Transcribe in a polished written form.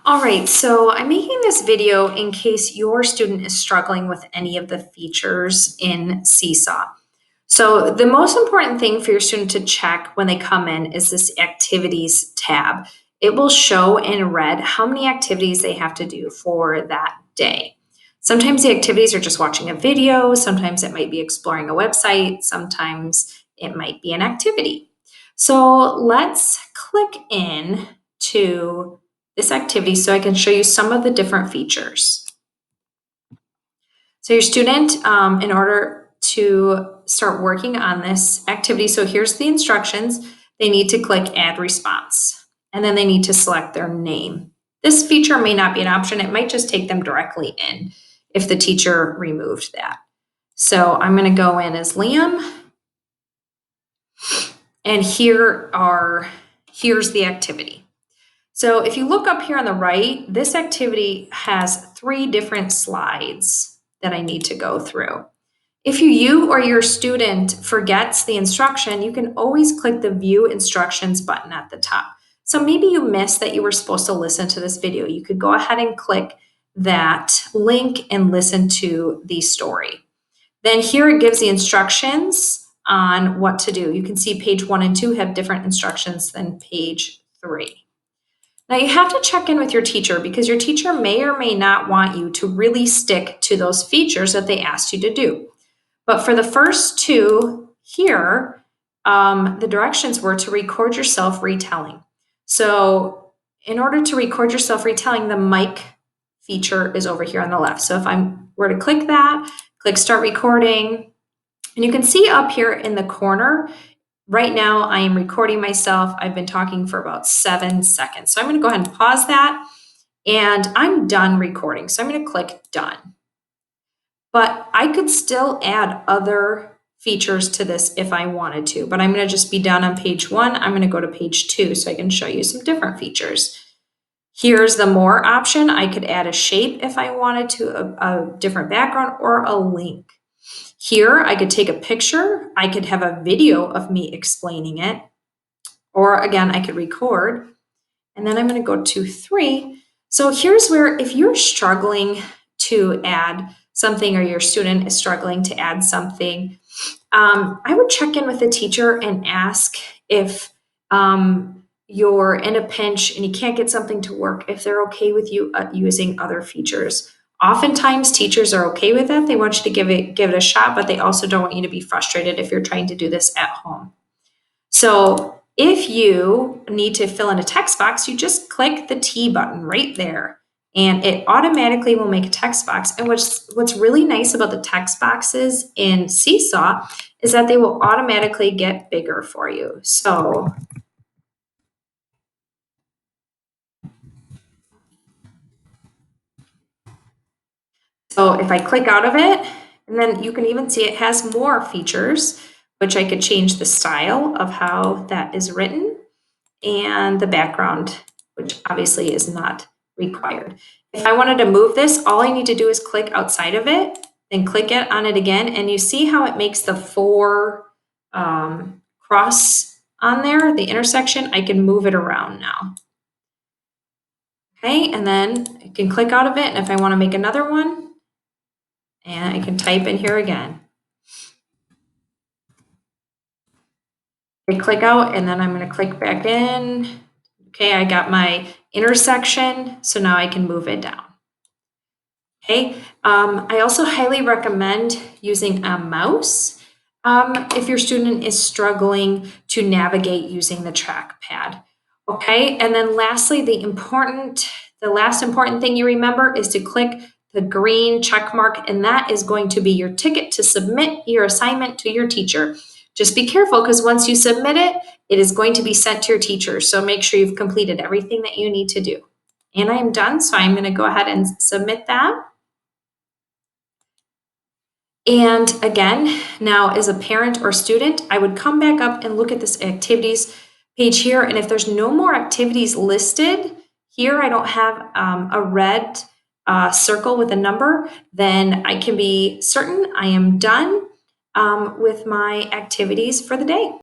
All right, so I'm making this video in case your student is struggling with any of the features in Seesaw. So the most important thing for your student to check when they come in is this activities tab. It will show in red how many activities they have to do for that day. Sometimes the activities are just watching a video, sometimes it might be exploring a website, sometimes it might be an activity. So let's click in to this activity so I can show you some of the different features. So your student, in order to start working on this activity, so here's the instructions. They need to click Add Response, and then they need to select their name. This feature may not be an option. It might just take them directly in if the teacher removed that. So I'm going to go in as Liam, and here's the activity. So if you look up here on the right, this activity has 3 different slides that I need to go through. If you or your student forgets the instruction, you can always click the View Instructions button at the top. So maybe you missed that you were supposed to listen to this video. You could go ahead and click that link and listen to the story. Then here it gives the instructions on what to do. You can see page 1 and 2 have different instructions than page 3. Now you have to check in with your teacher because your teacher may or may not want you to really stick to those features that they asked you to do. But for the first 2 here, the directions were to record yourself retelling. So in order to record yourself retelling, the mic feature is over here on the left. So if I were to click that, click Start Recording, and you can see up here in the corner, right now I am recording myself. I've been talking for about 7 seconds. So I'm going to go ahead and pause that, and I'm done recording. So I'm going to click Done. But I could still add other features to this if I wanted to, but I'm going to just be done on page 1. I'm going to go to page 2 so I can show you some different features. Here's the More option. I could add a shape if I wanted to, a different background, or a link. Here, I could take a picture. I could have a video of me explaining it, or again, I could record. And then I'm going to go to 3. So here's where, if you're struggling to add something or your student is struggling to add something, I would check in with the teacher and ask if you're in a pinch and you can't get something to work, if they're okay with you using other features. Oftentimes teachers are okay with it. They want you to give it a shot, but they also don't want you to be frustrated if you're trying to do this at home. So if you need to fill in a text box, you just click the T button right there, and it automatically will make a text box. And what's really nice about the text boxes in Seesaw is that they will automatically get bigger for you. So if I click out of it, and then you can even see it has more features, which I could change the style of how that is written and the background, which obviously is not required. If I wanted to move this, all I need to do is click outside of it, then click it on it again, and you see how it makes the 4 cross on there, the intersection. I can move it around now. Okay, and then I can click out of it, and if I want to make another one, and I can type in here again. I click out, and then I'm going to click back in. Okay, I got my intersection, so now I can move it down. Okay, I also highly recommend using a mouse if your student is struggling to navigate using the trackpad. Okay, and then lastly, the last important thing you remember is to click the green check mark, and that is going to be your ticket to submit your assignment to your teacher. Just be careful, because once you submit it, it is going to be sent to your teacher. So make sure you've completed everything that you need to do. And I am done, so I'm going to go ahead and submit that. And again, now as a parent or student, I would come back up and look at this activities page here. And if there's no more activities listed here, I don't have a red circle with a number, then I can be certain I am done with my activities for the day.